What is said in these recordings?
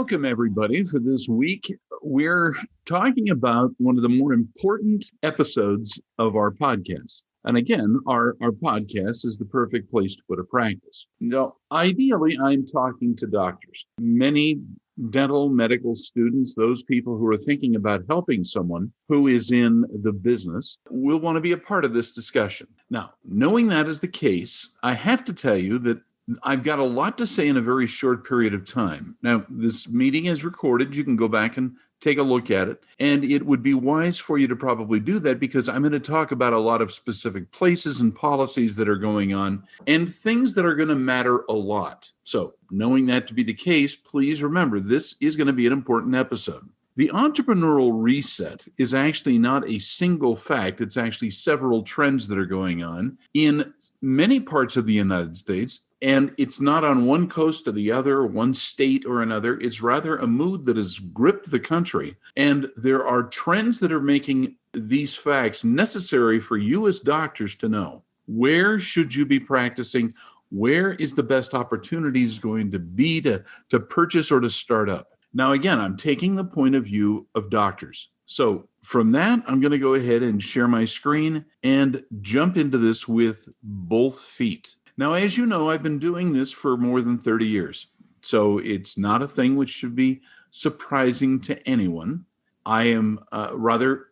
Welcome, everybody, for this week. We're talking about one of the more important episodes of our podcast. And again, our podcast is the perfect place to put a practice. Now, ideally, I'm talking to doctors, many dental medical students, those people who are thinking about helping someone who is in the business will want to be a part of this discussion. Now, knowing that is the case, I have to tell you that I've got a lot to say in a very short period of time. Now, this meeting is recorded. You can go back and take a look at it. And it would be wise for you to probably do that because I'm going to talk about a lot of specific places and policies that are going on and things that are going to matter a lot. So knowing that to be the case, please remember this is going to be an important episode. The entrepreneurial reset is actually not a single fact. It's actually several trends that are going on in many parts of the United States. And it's not on one coast or the other, one state or another. It's rather a mood that has gripped the country. And there are trends that are making these facts necessary for you as doctors to know. Where should you be practicing? Where is the best opportunities going to be to purchase or to start up? Now, again, I'm taking the point of view of doctors. So from that, I'm going to go ahead and share my screen and jump into this with both feet. Now, as you know, I've been doing this for more than 30 years. So it's not a thing which should be surprising to anyone. I am rather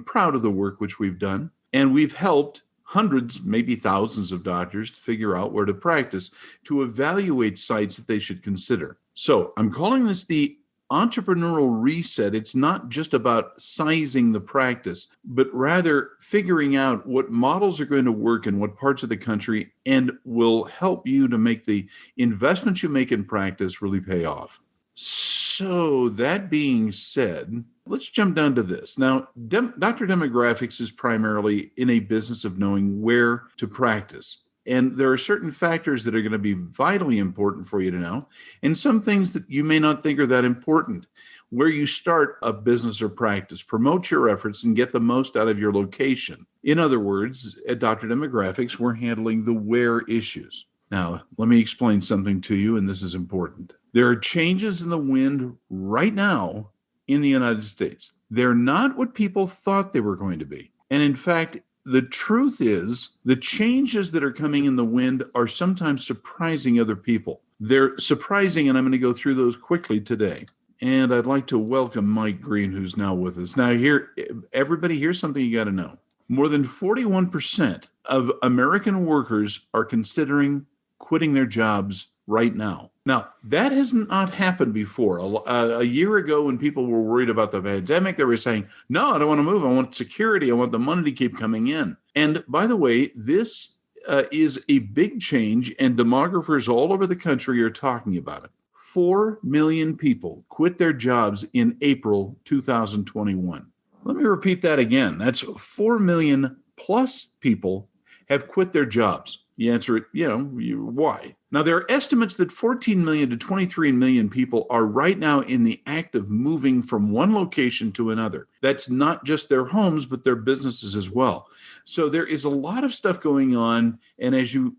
proud of the work which we've done. And we've helped hundreds, maybe thousands of doctors to figure out where to practice, to evaluate sites that they should consider. So I'm calling this the Entrepreneurial Reset. It's not just about sizing the practice, but rather figuring out what models are going to work in what parts of the country and will help you to make the investments you make in practice really pay off. So that being said, let's jump down to this. Now, Dr. Demographics is primarily in a business of knowing where to practice. And there are certain factors that are going to be vitally important for you to know, and some things that you may not think are that important. Where you start a business or practice, promote your efforts and get the most out of your location. In other words, at Dr. Demographics, we're handling the where issues. Now, let me explain something to you, and this is important. There are changes in the wind right now in the United States. They're not what people thought they were going to be. And in fact, the truth is, the changes that are coming in the wind are sometimes surprising other people. They're surprising, and I'm going to go through those quickly today. And I'd like to welcome Mike Green, who's now with us. Now, everybody, here's something you got to know. More than 41% of American workers are considering quitting their jobs right now. Now, that has not happened before. A year ago, when people were worried about the pandemic, they were saying, no, I don't want to move. I want security. I want the money to keep coming in. And by the way, this is a big change, and demographers all over the country are talking about it. 4 million people quit their jobs in April 2021. Let me repeat that again. That's 4 million plus people have quit their jobs. You answer it, why? Now, there are estimates that 14 million to 23 million people are right now in the act of moving from one location to another. That's not just their homes, but their businesses as well. So there is a lot of stuff going on. And as you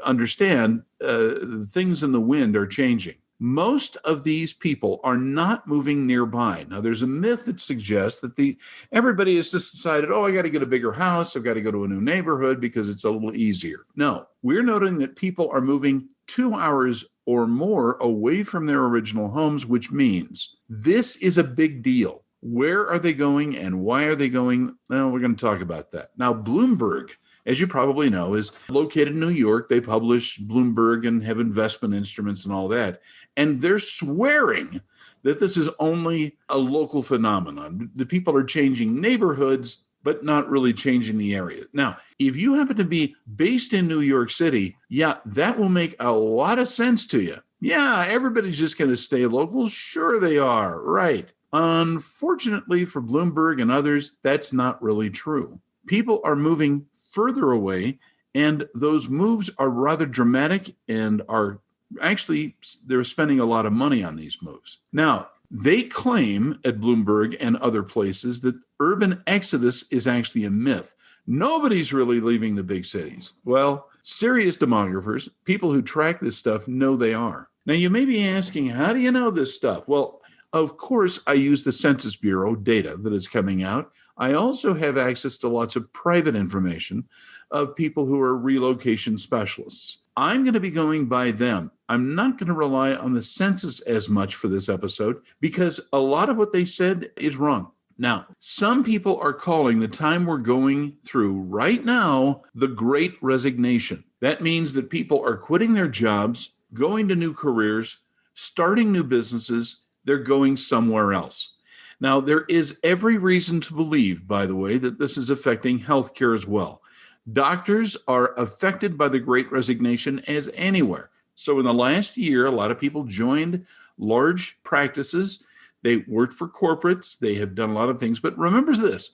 understand, things in the wind are changing. Most of these people are not moving nearby. Now, there's a myth that suggests that everybody has just decided, I got to get a bigger house. I've got to go to a new neighborhood because it's a little easier. No, we're noting that people are moving 2 hours or more away from their original homes, which means this is a big deal. Where are they going and why are they going? Well, we're going to talk about that. Now, Bloomberg, as you probably know, is located in New York. They publish Bloomberg and have investment instruments and all that. And they're swearing that this is only a local phenomenon. The people are changing neighborhoods, but not really changing the area. Now, if you happen to be based in New York City, that will make a lot of sense to you. Yeah, everybody's just going to stay local. Sure they are, right. Unfortunately for Bloomberg and others, that's not really true. People are moving further away, and those moves are rather dramatic and are actually, they're spending a lot of money on these moves. Now, they claim at Bloomberg and other places that urban exodus is actually a myth. Nobody's really leaving the big cities. Well, serious demographers, people who track this stuff, know they are. Now, you may be asking, how do you know this stuff? Well, of course, I use the Census Bureau data that is coming out. I also have access to lots of private information of people who are relocation specialists. I'm going to be going by them. I'm not going to rely on the census as much for this episode because a lot of what they said is wrong. Now, some people are calling the time we're going through right now the Great Resignation. That means that people are quitting their jobs, going to new careers, starting new businesses. They're going somewhere else. Now, there is every reason to believe, by the way, that this is affecting healthcare as well. Doctors are affected by the Great Resignation as anywhere. So in the last year, a lot of people joined large practices. They worked for corporates. They have done a lot of things. But remember this,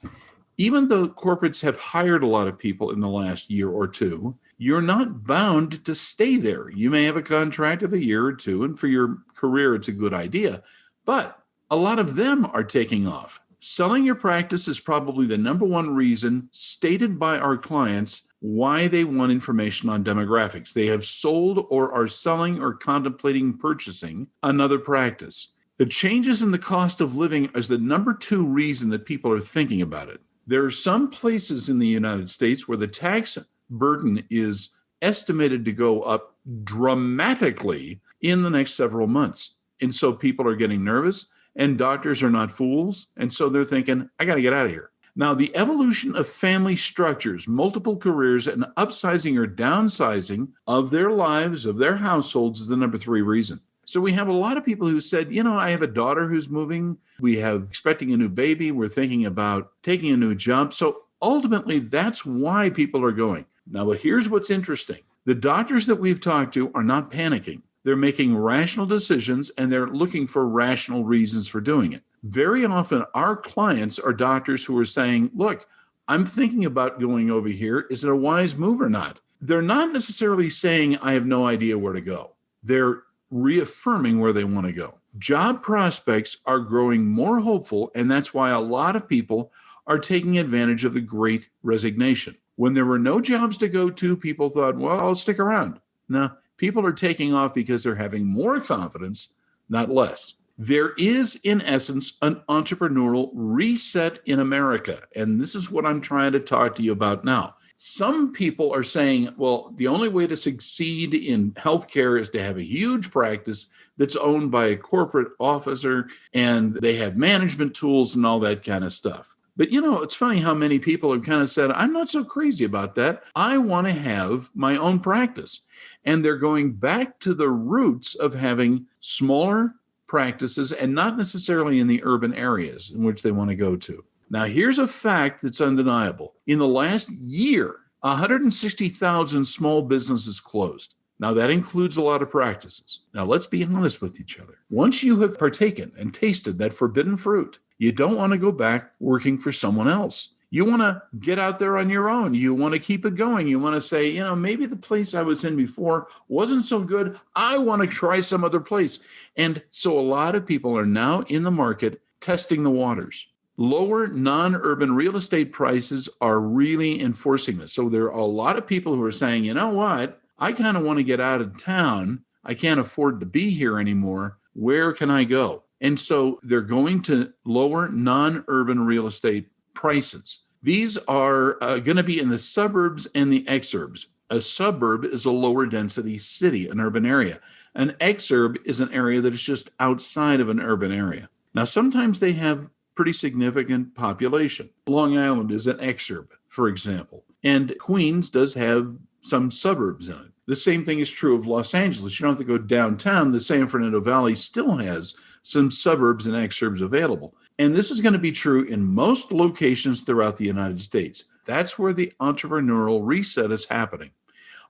even though corporates have hired a lot of people in the last year or two, you're not bound to stay there. You may have a contract of a year or two, and for your career, it's a good idea. But a lot of them are taking off. Selling your practice is probably the number one reason stated by our clients why they want information on demographics. They have sold or are selling or contemplating purchasing another practice. The changes in the cost of living is the number two reason that people are thinking about it. There are some places in the United States where the tax burden is estimated to go up dramatically in the next several months. And so people are getting nervous, and doctors are not fools. And so they're thinking, I got to get out of here. Now, the evolution of family structures, multiple careers, and upsizing or downsizing of their lives, of their households is the number three reason. So we have a lot of people who said, I have a daughter who's moving. We have expecting a new baby. We're thinking about taking a new job. So ultimately, that's why people are going. Now, but here's what's interesting. The doctors that we've talked to are not panicking. They're making rational decisions, and they're looking for rational reasons for doing it. Very often, our clients are doctors who are saying, look, I'm thinking about going over here. Is it a wise move or not? They're not necessarily saying, I have no idea where to go. They're reaffirming where they want to go. Job prospects are growing more hopeful, and that's why a lot of people are taking advantage of the Great Resignation. When there were no jobs to go to, people thought, well, I'll stick around. Now, people are taking off because they're having more confidence, not less. There is, in essence, an entrepreneurial reset in America, and this is what I'm trying to talk to you about now. Some people are saying, well, the only way to succeed in healthcare is to have a huge practice that's owned by a corporate officer, and they have management tools and all that kind of stuff. But, it's funny how many people have kind of said, I'm not so crazy about that. I want to have my own practice. And they're going back to the roots of having smaller practices and not necessarily in the urban areas in which they want to go to. Now, here's a fact that's undeniable. In the last year, 160,000 small businesses closed. Now, that includes a lot of practices. Now, let's be honest with each other. Once you have partaken and tasted that forbidden fruit, you don't want to go back working for someone else. You want to get out there on your own. You want to keep it going. You want to say, maybe the place I was in before wasn't so good. I want to try some other place. And so a lot of people are now in the market testing the waters. Lower non-urban real estate prices are really enforcing this. So there are a lot of people who are saying, you know what? I kind of want to get out of town. I can't afford to be here anymore. Where can I go? And so they're going to lower non-urban real estate prices. These are going to be in the suburbs and the exurbs. A suburb is a lower density city, an urban area. An exurb is an area that is just outside of an urban area. Now, sometimes they have pretty significant population. Long Island is an exurb, for example. And Queens does have some suburbs in it. The same thing is true of Los Angeles. You don't have to go downtown. The San Fernando Valley still has some suburbs and exurbs available. And this is going to be true in most locations throughout the United States. That's where the entrepreneurial reset is happening.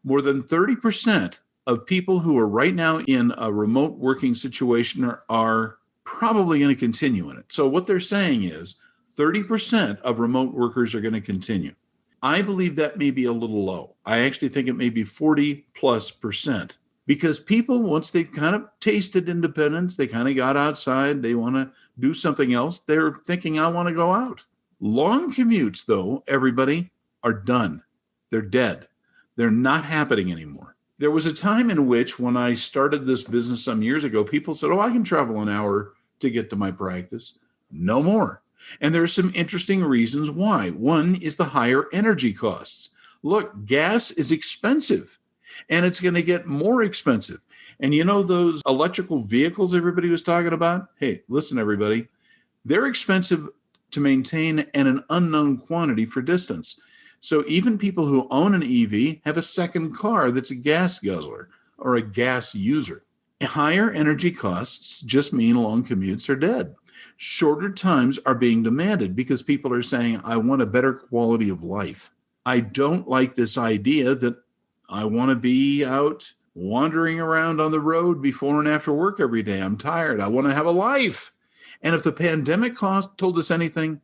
More than 30% of people who are right now in a remote working situation are probably going to continue in it. So what they're saying is 30% of remote workers are going to continue. I believe that may be a little low. I actually think it may be 40+%. Because people, once they've kind of tasted independence, they kind of got outside, they want to do something else, they're thinking, I want to go out. Long commutes, though, everybody, are done. They're dead. They're not happening anymore. There was a time in which, when I started this business some years ago, people said, oh, I can travel an hour to get to my practice. No more. And there are some interesting reasons why. One is the higher energy costs. Look, gas is expensive, and it's going to get more expensive. And you know those electrical vehicles everybody was talking about? Hey, listen, everybody, they're expensive to maintain and an unknown quantity for distance. So even people who own an EV have a second car that's a gas guzzler or a gas user. Higher energy costs just mean long commutes are dead. Shorter times are being demanded because people are saying, I want a better quality of life. I don't like this idea that I want to be out wandering around on the road before and after work every day. I'm tired. I want to have a life. And if the pandemic told us anything,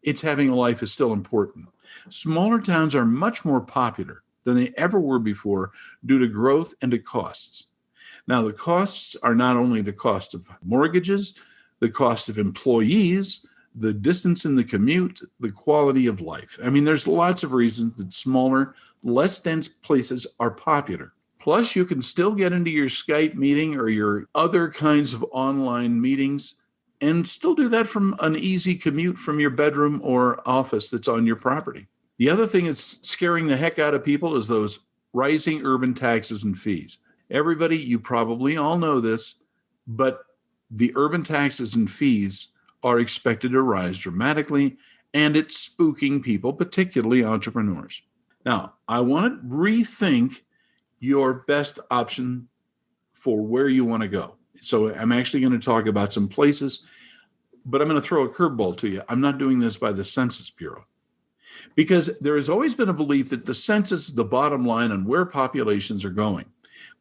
it's having a life is still important. Smaller towns are much more popular than they ever were before due to growth and to costs. Now, the costs are not only the cost of mortgages, the cost of employees, the distance in the commute, the quality of life. I mean, there's lots of reasons that smaller, less dense places are popular. Plus, you can still get into your Skype meeting or your other kinds of online meetings and still do that from an easy commute from your bedroom or office that's on your property. The other thing that's scaring the heck out of people is those rising urban taxes and fees. Everybody, you probably all know this, but the urban taxes and fees are expected to rise dramatically, and it's spooking people, particularly entrepreneurs. Now, I want to rethink your best option for where you want to go. So I'm actually going to talk about some places, but I'm going to throw a curveball to you. I'm not doing this by the Census Bureau, because there has always been a belief that the census is the bottom line on where populations are going.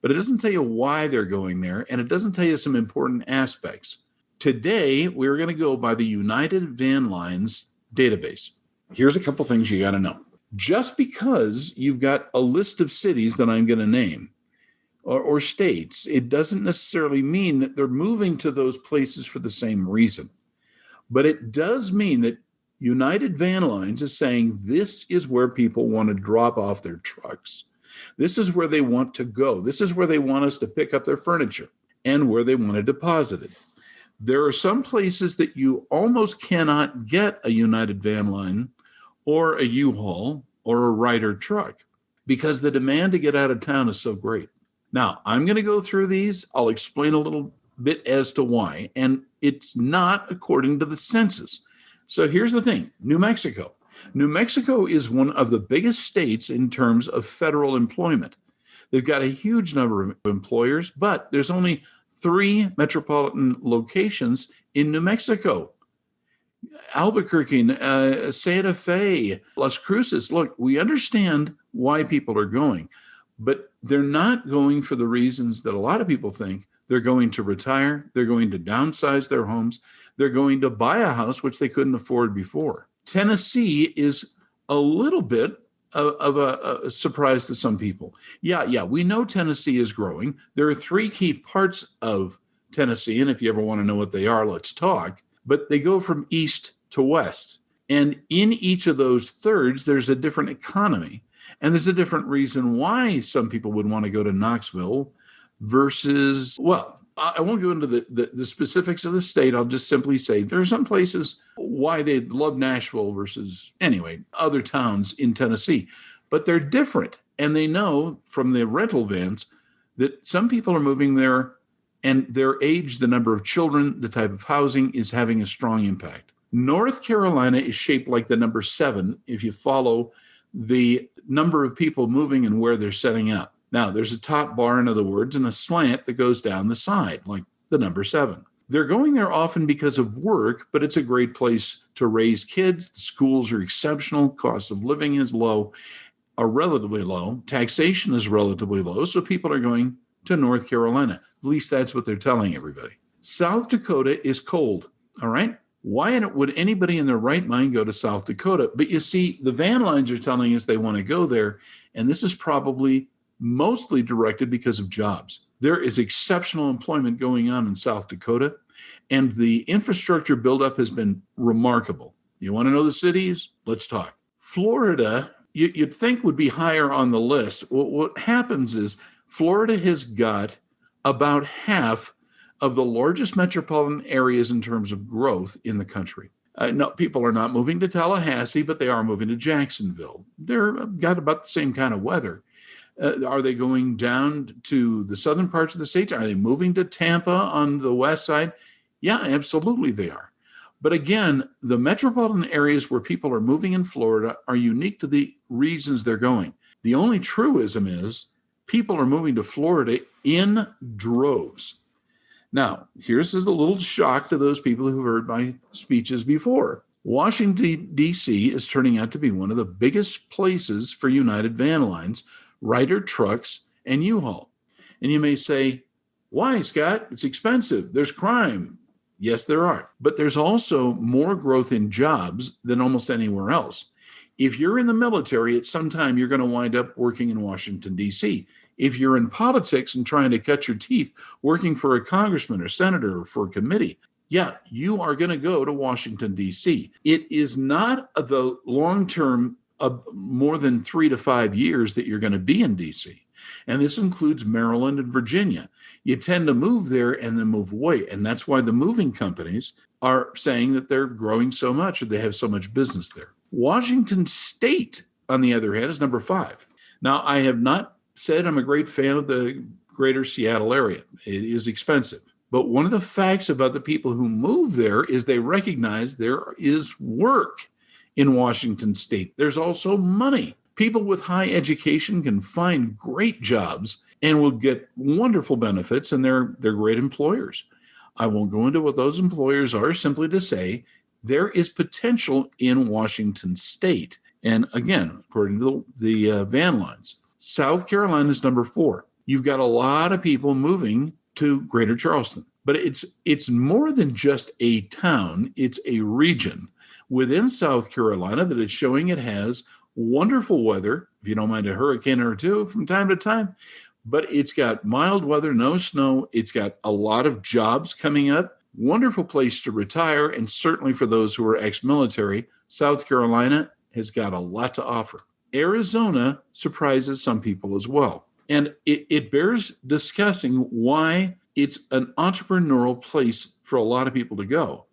But it doesn't tell you why they're going there, and it doesn't tell you some important aspects. Today, we're going to go by the United Van Lines database. Here's a couple things you got to know. Just because you've got a list of cities that I'm going to name, or states, it doesn't necessarily mean that they're moving to those places for the same reason. But it does mean that United Van Lines is saying this is where people want to drop off their trucks. This is where they want to go. This is where they want us to pick up their furniture and where they want to deposit it. There are some places that you almost cannot get a United Van Line or a U-Haul or a Ryder truck because the demand to get out of town is so great. Now, I'm going to go through these. I'll explain a little bit as to why, and it's not according to the census. So here's the thing. New Mexico. New Mexico is one of the biggest states in terms of federal employment. They've got a huge number of employers, but there's only 3 metropolitan locations in New Mexico. Albuquerque, Santa Fe, Las Cruces. Look, we understand why people are going, but they're not going for the reasons that a lot of people think. They're going to retire. They're going to downsize their homes. They're going to buy a house, which they couldn't afford before. Tennessee is a little bit of a surprise to some people. Yeah, we know Tennessee is growing. There are 3 key parts of Tennessee, and if you ever want to know what they are, let's talk. But they go from east to west. And in each of those thirds, there's a different economy. And there's a different reason why some people would want to go to Knoxville versus, well, I won't go into the specifics of the state. I'll just simply say there are some places why they love Nashville versus, anyway, other towns in Tennessee. But they're different. And they know from the rental vans that some people are moving there, and their age, the number of children, the type of housing is having a strong impact. North Carolina is shaped like the number 7 if you follow the number of people moving and where they're setting up. Now, there's a top bar, in other words, and a slant that goes down the side, like the number 7. They're going there often because of work, but it's a great place to raise kids. The schools are exceptional. Cost of living is low, are relatively low. Taxation is relatively low, so people are going to North Carolina. At least that's what they're telling everybody. South Dakota is cold, all right? Why would anybody in their right mind go to South Dakota? But you see, the van lines are telling us they want to go there, and this is probably mostly directed because of jobs. There is exceptional employment going on in South Dakota, and the infrastructure buildup has been remarkable. You want to know the cities? Let's talk. Florida, you'd think would be higher on the list. What happens is Florida has got about half of the largest metropolitan areas in terms of growth in the country. No, people are not moving to Tallahassee, but they are moving to Jacksonville. They're got about the same kind of weather. Are they going down to the southern parts of the states? Are they moving to Tampa on the west side? Yeah, absolutely they are. But again, the metropolitan areas where people are moving in Florida are unique to the reasons they're going. The only truism is people are moving to Florida in droves. Now, here's a little shock to those people who've heard my speeches before. Washington, D.C. is turning out to be one of the biggest places for United Van Lines, Ryder trucks, and U-Haul. And you may say, why, Scott? It's expensive. There's crime. Yes, there are. But there's also more growth in jobs than almost anywhere else. If you're in the military, at some time, you're going to wind up working in Washington, D.C. If you're in politics and trying to cut your teeth working for a congressman or senator or for a committee, yeah, you are going to go to Washington, D.C. It is not the long-term of more than 3 to 5 years that you're going to be in D.C. And this includes Maryland and Virginia. You tend to move there and then move away. And that's why the moving companies are saying that they're growing so much or they have so much business there. Washington State, on the other hand, is number 5. Now, I have not said I'm a great fan of the greater Seattle area. It is expensive. But one of the facts about the people who move there is they recognize there is work in Washington State. There's also money. People with high education can find great jobs and will get wonderful benefits, and they're great employers. I won't go into what those employers are, simply to say there is potential in Washington State. And again, according to the van lines, South Carolina is number 4. You've got a lot of people moving to Greater Charleston, but it's more than just a town. It's a region within South Carolina that is showing it has wonderful weather, if you don't mind a hurricane or two from time to time, but it's got mild weather, no snow. It's got a lot of jobs coming up, wonderful place to retire. And certainly for those who are ex-military, South Carolina has got a lot to offer. Arizona surprises some people as well. And it bears discussing why it's an entrepreneurial place for a lot of people to go.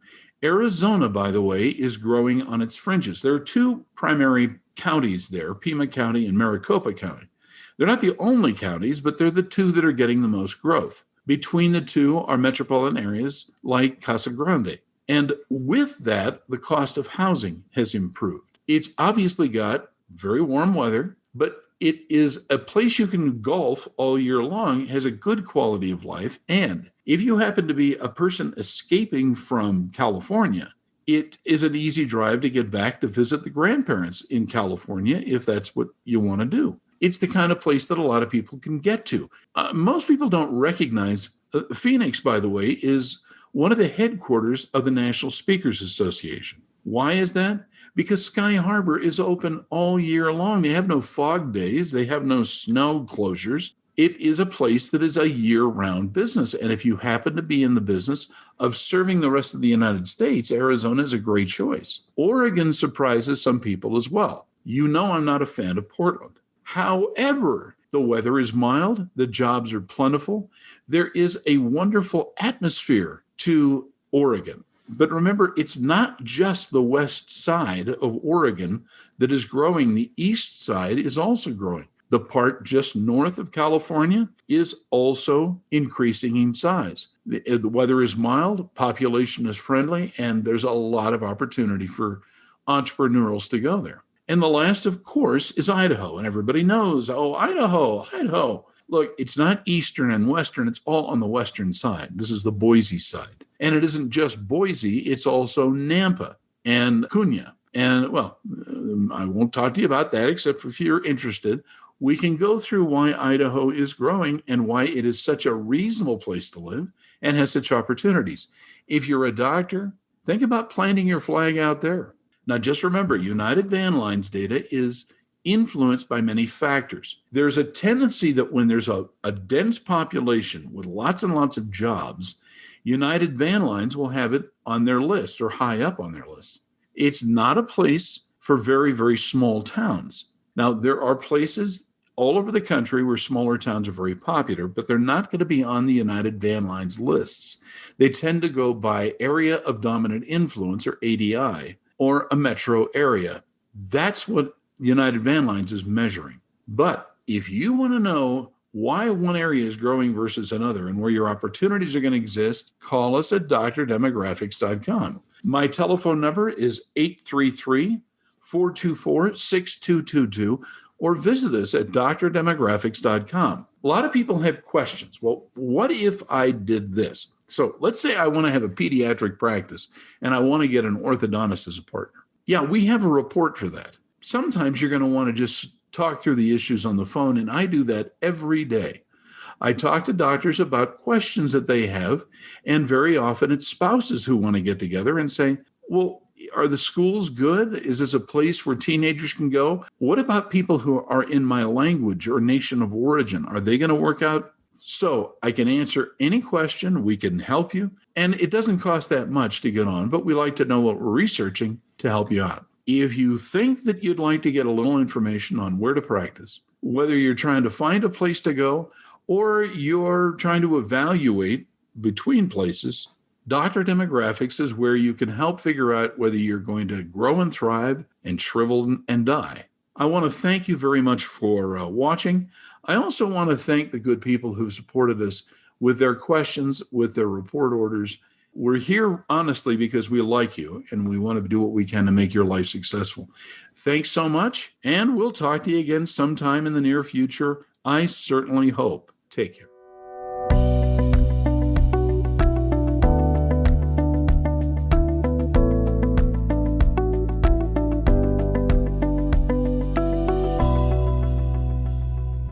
Arizona, by the way, is growing on its fringes. There are 2 primary counties there, Pima County and Maricopa County. They're not the only counties, but they're the 2 that are getting the most growth. Between the 2 are metropolitan areas like Casa Grande. And with that, the cost of housing has improved. It's obviously got very warm weather, but it is a place you can golf all year long, has a good quality of life. And if you happen to be a person escaping from California, it is an easy drive to get back to visit the grandparents in California if that's what you want to do. It's the kind of place that a lot of people can get to. Most people don't recognize Phoenix, by the way, is one of the headquarters of the National Speakers Association. Why is that? Because Sky Harbor is open all year long. They have no fog days. They have no snow closures. It is a place that is a year-round business. And if you happen to be in the business of serving the rest of the United States, Arizona is a great choice. Oregon surprises some people as well. You know I'm not a fan of Portland. However, the weather is mild. The jobs are plentiful. There is a wonderful atmosphere to Oregon. But remember, it's not just the west side of Oregon that is growing. The east side is also growing. The part just north of California is also increasing in size. The weather is mild, population is friendly, and there's a lot of opportunity for entrepreneurs to go there. And the last, of course, is Idaho. And everybody knows, oh, Idaho. Look, it's not eastern and western. It's all on the western side. This is the Boise side. And it isn't just Boise. It's also Nampa and Cunha. And, well, I won't talk to you about that, except if you're interested. We can go through why Idaho is growing and why it is such a reasonable place to live and has such opportunities. If you're a doctor, think about planting your flag out there. Now, just remember, United Van Lines data is influenced by many factors. There's a tendency that when there's a dense population with lots and lots of jobs, United Van Lines will have it on their list or high up on their list. It's not a place for very, very small towns. Now, there are places all over the country where smaller towns are very popular, but they're not going to be on the United Van Lines lists. They tend to go by area of dominant influence, or ADI, or a metro area. That's what United Van Lines is measuring. But if you want to know why one area is growing versus another and where your opportunities are going to exist, call us at drdemographics.com. My telephone number is 833-424-6222, or visit us at drdemographics.com. A lot of people have questions. Well, what if I did this? So let's say I want to have a pediatric practice and I want to get an orthodontist as a partner. Yeah, we have a report for that. Sometimes you're going to want to just talk through the issues on the phone, and I do that every day. I talk to doctors about questions that they have, and very often it's spouses who want to get together and say, well, are the schools good? Is this a place where teenagers can go? What about people who are in my language or nation of origin? Are they going to work out? So I can answer any question. We can help you. And it doesn't cost that much to get on, but we like to know what we're researching to help you out. If you think that you'd like to get a little information on where to practice, whether you're trying to find a place to go or you're trying to evaluate between places, Dr. Demographics is where you can help figure out whether you're going to grow and thrive and shrivel and die. I want to thank you very much for watching. I also want to thank the good people who've supported us with their questions, with their report orders. We're here honestly because we like you and we want to do what we can to make your life successful. Thanks so much, and we'll talk to you again sometime in the near future. I certainly hope. Take care.